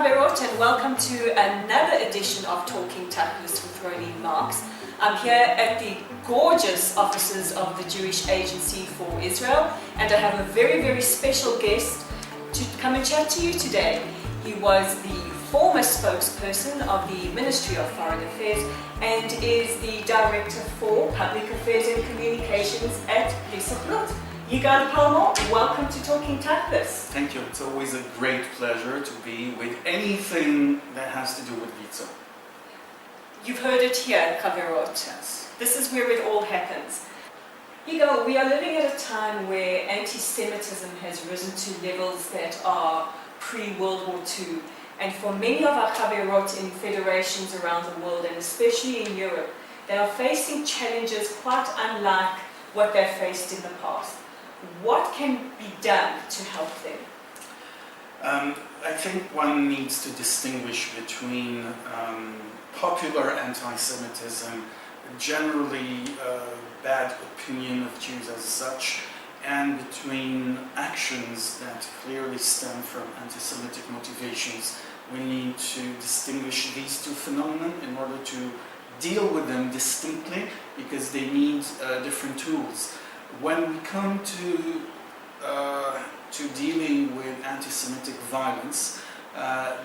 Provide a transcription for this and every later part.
Chaverot, and welcome to another edition of Talking Tachlis with Rolene Marks. I'm here at the gorgeous offices of the Jewish Agency for Israel, and I have a very, very special guest to come and chat to you today. He was the former spokesperson of the Ministry of Foreign Affairs and is the Director for Public Affairs and Communications at Wizo. Yigal Palmor, welcome to Talking Tachlis. Thank you. It's always a great pleasure to be with anything that has to do with Wizo. You've heard it here, Chaverot. Yes. This is where it all happens. Yigal, we are living at a time where anti-Semitism has risen to levels that are pre-World War II. And for many of our Chaverot in federations around the world, and especially in Europe, they are facing challenges quite unlike what they've faced in the past. What can be done to help them? I think one needs to distinguish between popular anti-Semitism, generally bad opinion of Jews as such, and between actions that clearly stem from anti-Semitic motivations. We need to distinguish these two phenomena in order to deal with them distinctly, because they need different tools. When we come to dealing with anti-Semitic violence,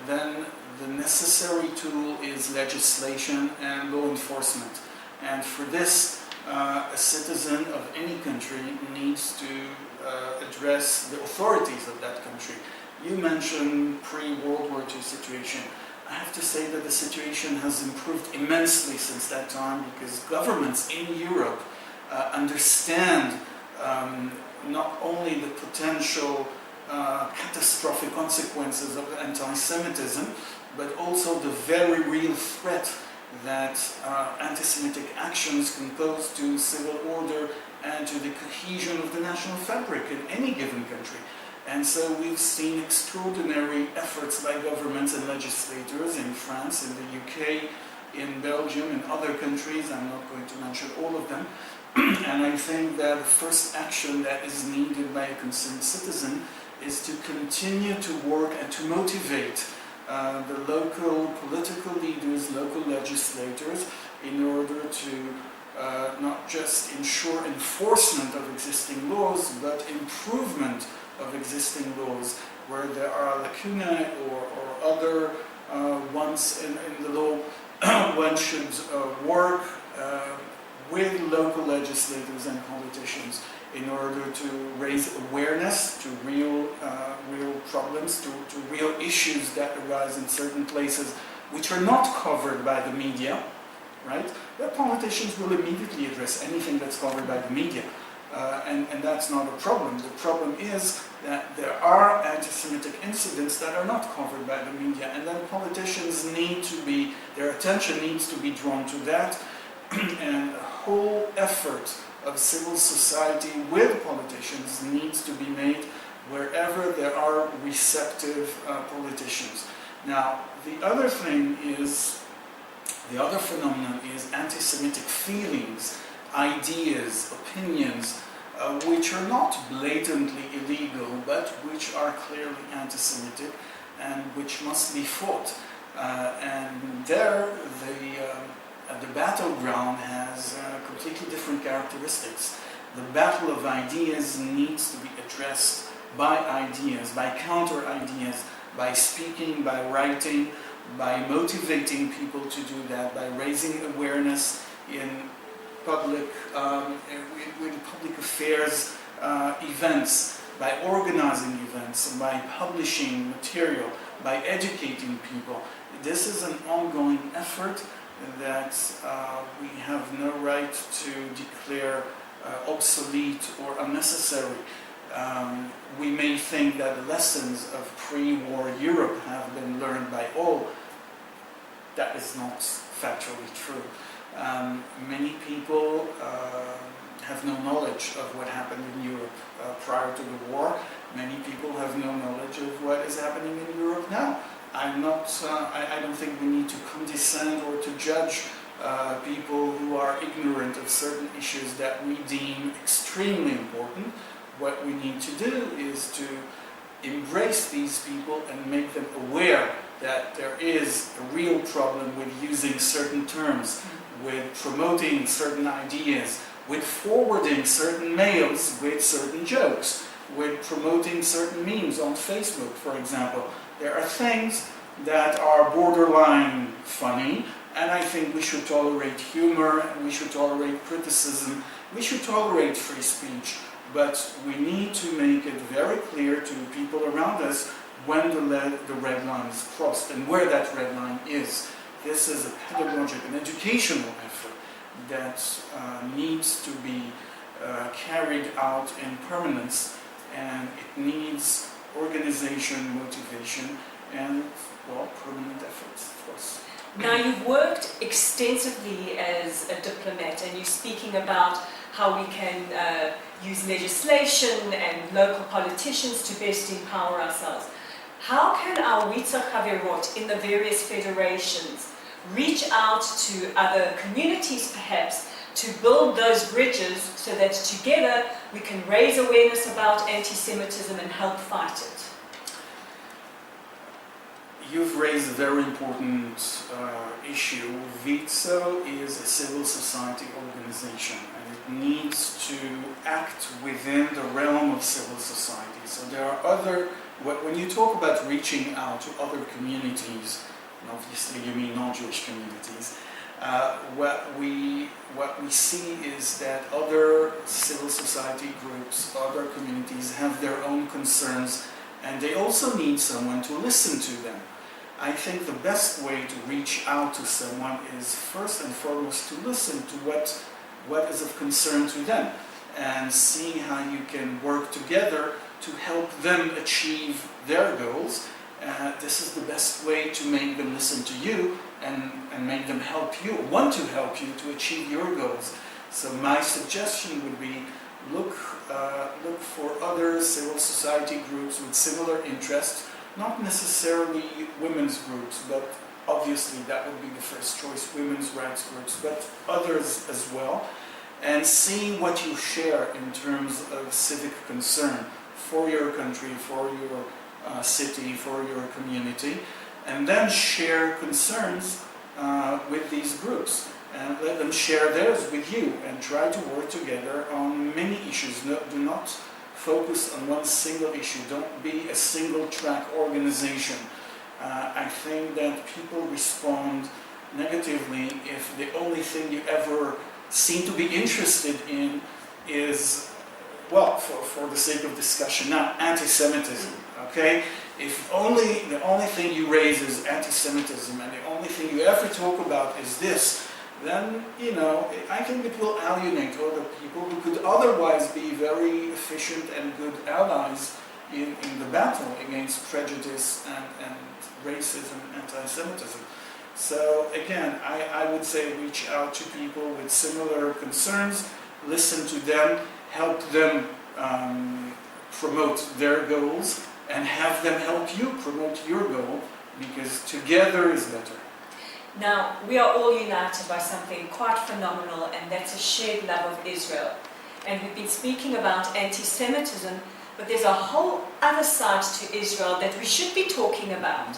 then the necessary tool is legislation and law enforcement. And for this, a citizen of any country needs to address the authorities of that country. You mentioned pre-World War II situation. I have to say that the situation has improved immensely since that time, because governments in Europe understand not only the potential catastrophic consequences of anti-Semitism, but also the very real threat that anti-Semitic actions can pose to civil order and to the cohesion of the national fabric in any given country. And so we've seen extraordinary efforts by governments and legislators in France, in the UK, in Belgium, in other countries. I'm not going to mention all of them. And I think that the first action that is needed by a concerned citizen is to continue to work and to motivate the local political leaders, local legislators, in order to not just ensure enforcement of existing laws, but improvement of existing laws where there are lacunae or other ones in the law. One should work with local legislators and politicians in order to raise awareness to real problems, to real issues that arise in certain places which are not covered by the media, right? The politicians will immediately address anything that's covered by the media. And that's not a problem. The problem is that there are anti-Semitic incidents that are not covered by the media, and then politicians need to be, their attention needs to be drawn to that, and a whole effort of civil society with politicians needs to be made wherever there are receptive politicians. Now, the other phenomenon is anti-Semitic feelings, ideas, opinions, which are not blatantly illegal, but which are clearly anti-Semitic and which must be fought. And there, the battleground has completely different characteristics. The battle of ideas needs to be addressed by ideas, by counter-ideas, by speaking, by writing, by motivating people to do that, by raising awareness in public, with public affairs events, by organizing events, by publishing material, by educating people. This is an ongoing effort that we have no right to declare obsolete or unnecessary. We may think that the lessons of pre-war Europe have been learned by all. That is not factually true. Many people have no knowledge of what happened in Europe prior to the war. Many people have no knowledge of what is happening in Europe now. I don't think we need to condescend or to judge people who are ignorant of certain issues that we deem extremely important. What we need to do is to embrace these people and make them aware that there is a real problem with using certain terms, with promoting certain ideas, with forwarding certain mails with certain jokes, with promoting certain memes on Facebook, for example. There are things that are borderline funny, and I think we should tolerate humor, and we should tolerate criticism, we should tolerate free speech, but we need to make it very clear to people around us when the red line is crossed and where that red line is. This is a pedagogic and educational effort that needs to be carried out in permanence, and it needs organization, motivation, and, well, permanent efforts, of course. Now, you've worked extensively as a diplomat, and you're speaking about how we can use legislation and local politicians to best empower ourselves. How can our Wizo Chaverot in the various federations reach out to other communities, perhaps, to build those bridges so that together we can raise awareness about anti-Semitism and help fight it? You've raised a very important issue. Wizo is a civil society organization, and it needs to act within the realm of civil society. So there are other, when you talk about reaching out to other communities, and obviously you mean non-Jewish communities, what we see is that other civil society groups, other communities have their own concerns, and they also need someone to listen to them. I think the best way to reach out to someone is first and foremost to listen to what is of concern to them, and seeing how you can work together to help them achieve their goals. This is the best way to make them listen to you and make them help you, want to help you to achieve your goals. So my suggestion would be look for other civil society groups with similar interests, not necessarily women's groups, but obviously that would be the first choice, women's rights groups, but others as well, and see what you share in terms of civic concern for your country, for your city, for your community, and then share concerns with these groups, and let them share theirs with you, and try to work together on many issues. No, do not focus on one single issue. Don't be a single-track organization. I think that people respond negatively if the only thing you ever seem to be interested in is, well, for the sake of discussion now, anti-Semitism, okay? If the only thing you raise is anti-Semitism, and the only thing you ever talk about is this, then, you know, I think it will alienate other people who could otherwise be very efficient and good allies in the battle against prejudice and racism and anti-Semitism. So again, I would say reach out to people with similar concerns, listen to them, help them promote their goals, and have them help you promote your goal, because together is better. Now, we are all united by something quite phenomenal, and that's a shared love of Israel. And we've been speaking about anti-Semitism, but there's a whole other side to Israel that we should be talking about.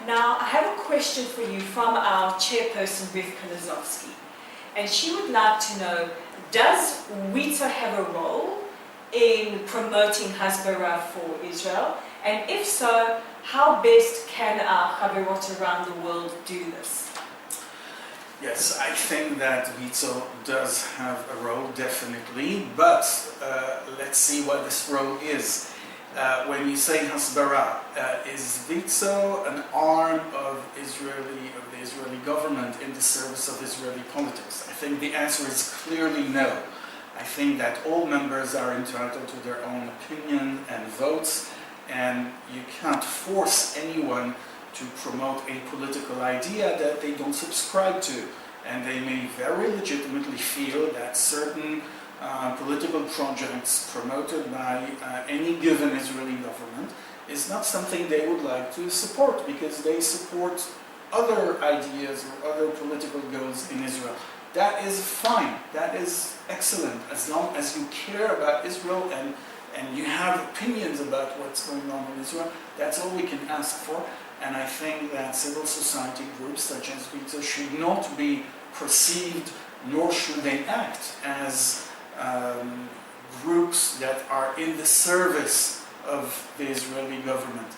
Now, I have a question for you from our chairperson, Rivka Lazovsky. And she would like to know, does Wizo have a role in promoting Hasbara for Israel? And if so, how best can our Chaverot around the world do this? Yes, I think that Wizo does have a role, definitely, but let's see what this role is. When you say Hasbara, is Wizo an arm of the Israeli government in the service of Israeli politics? I think the answer is clearly no. I think that all members are entitled to their own opinion and votes, and you can't force anyone to promote a political idea that they don't subscribe to. And they may very legitimately feel that certain political projects promoted by any given Israeli government is not something they would like to support, because they support other ideas or other political goals in Israel. That is fine, that is excellent, as long as you care about Israel and and you have opinions about what's going on in Israel, that's all we can ask for. And I think that civil society groups such as Wizo should not be perceived, nor should they act as groups that are in the service of the Israeli government.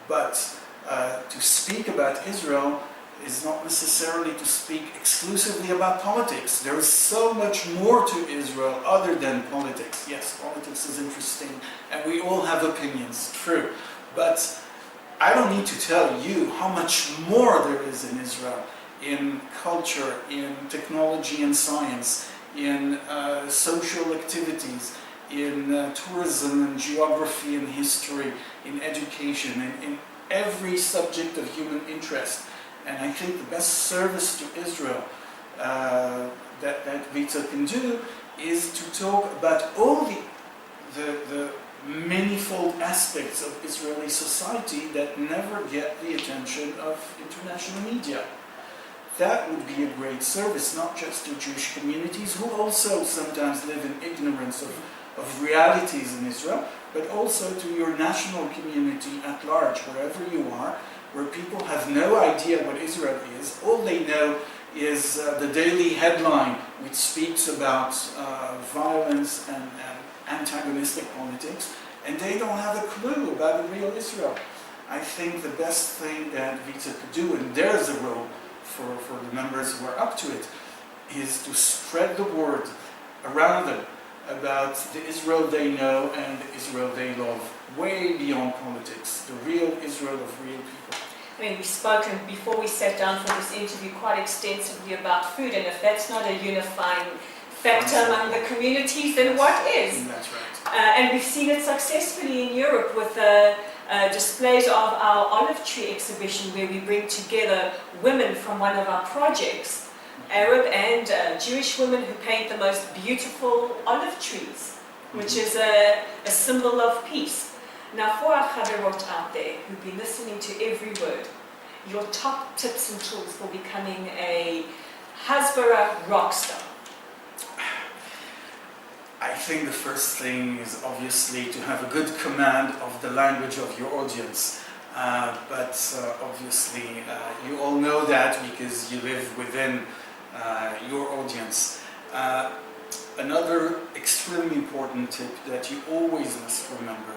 But to speak about Israel is not necessarily to speak exclusively about politics. There is so much more to Israel other than politics. Yes, politics is interesting, and we all have opinions, true. But I don't need to tell you how much more there is in Israel, in culture, in technology and science, in social activities, in tourism and geography and history, in education, in every subject of human interest. And I think the best service to Israel that Wizo can do is to talk about all the manifold aspects of Israeli society that never get the attention of international media. That would be a great service, not just to Jewish communities who also sometimes live in ignorance of realities in Israel, but also to your national community at large, wherever you are, where people have no idea what Israel is. All they know is the daily headline, which speaks about violence and antagonistic politics, and they don't have a clue about the real Israel. I think the best thing that Wizo could do, and there's a role for the members who are up to it, is to spread the word around them about the Israel they know and the Israel they love, way beyond politics, the real Israel of real people. I mean, we've spoken before we sat down for this interview quite extensively about food, and if that's not a unifying factor among the communities, then what is? That's right. And we've seen it successfully in Europe with displays of our olive tree exhibition, where we bring together women from one of our projects, Arab and Jewish women who paint the most beautiful olive trees, which is a symbol of peace. Now, for our chaverot out there who've been listening to every word, your top tips and tools for becoming a Hasbara rock star. I think the first thing is obviously to have a good command of the language of your audience. But obviously you all know that because you live within your audience. Another extremely important tip that you always must remember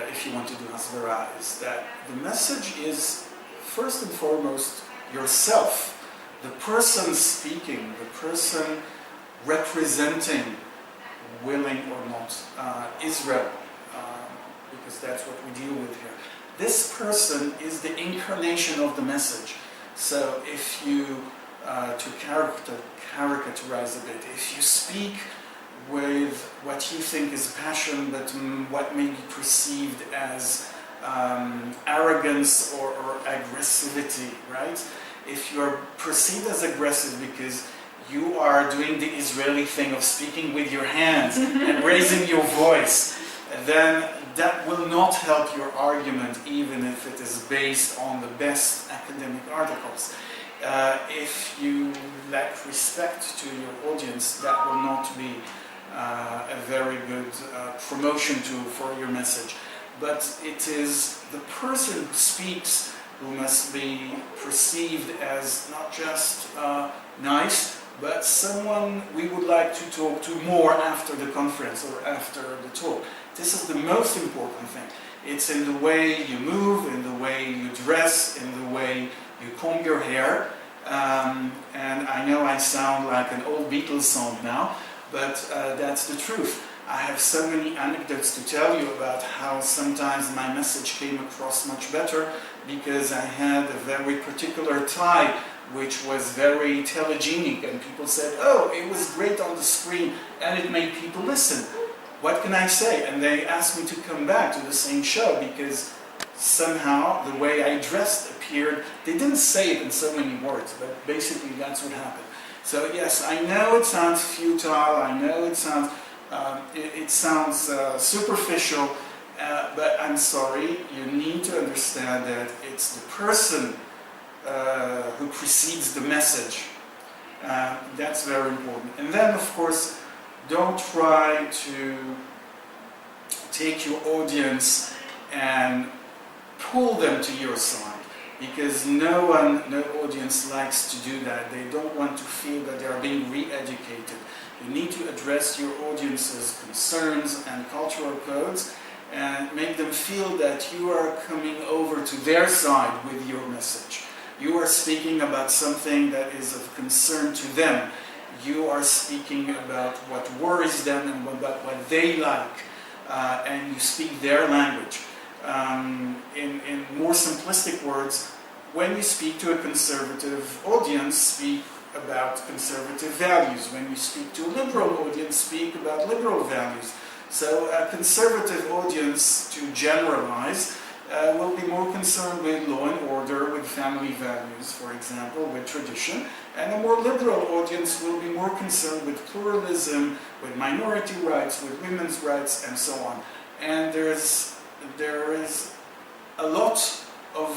if you want to do Hasbara is that the message is first and foremost yourself. The person speaking, the person representing, willing or not, Israel, because that's what we deal with here. This person is the incarnation of the message. So if you, to caricaturize a bit, if you speak with what you think is passion, but what may be perceived as arrogance or aggressivity, right? If you're perceived as aggressive because you are doing the Israeli thing of speaking with your hands and raising your voice, then that will not help your argument, even if it is based on the best academic articles. If you lack respect to your audience, that will not be a very good promotion tool for your message. But it is the person who speaks who must be perceived as not just nice, but someone we would like to talk to more after the conference or after the talk. This is the most important thing. It's in the way you move, in the way you dress, in the way you comb your hair. And I know I sound like an old Beatles song now, but that's the truth. I have so many anecdotes to tell you about how sometimes my message came across much better because I had a very particular tie which was very telegenic, and people said, oh, it was great on the screen and it made people listen. What can I say? And they asked me to come back to the same show because somehow the way I dressed appeared. They didn't say it in so many words, but basically that's what happened. So yes, I know it sounds futile, I know it sounds superficial, but I'm sorry, you need to understand that it's the person who precedes the message. That's very important. And then, of course, don't try to take your audience and pull them to your side, because no audience likes to do that. They don't want to feel that they are being re-educated. You need to address your audience's concerns and cultural codes and make them feel that you are coming over to their side with your message. You are speaking about something that is of concern to them. You are speaking about what worries them and about what they like, and you speak their language. In more simplistic words, when you speak to a conservative audience, speak about conservative values. When you speak to a liberal audience, speak about liberal values. So a conservative audience, to generalize, will be more concerned with law and order, with family values, for example, with tradition. And a more liberal audience will be more concerned with pluralism, with minority rights, with women's rights, and so on. And there is a lot of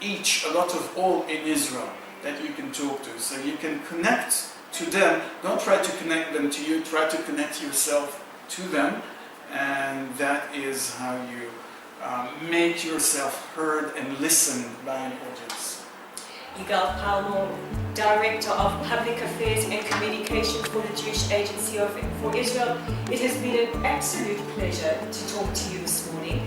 each, a lot of all in Israel that you can talk to. So you can connect to them. Don't try to connect them to you. Try to connect yourself to them. And that is how you make yourself heard and listened by an audience. Yigal Palmor, Director of Public Affairs and Communication for the Jewish Agency for Israel. It has been an absolute pleasure to talk to you this morning.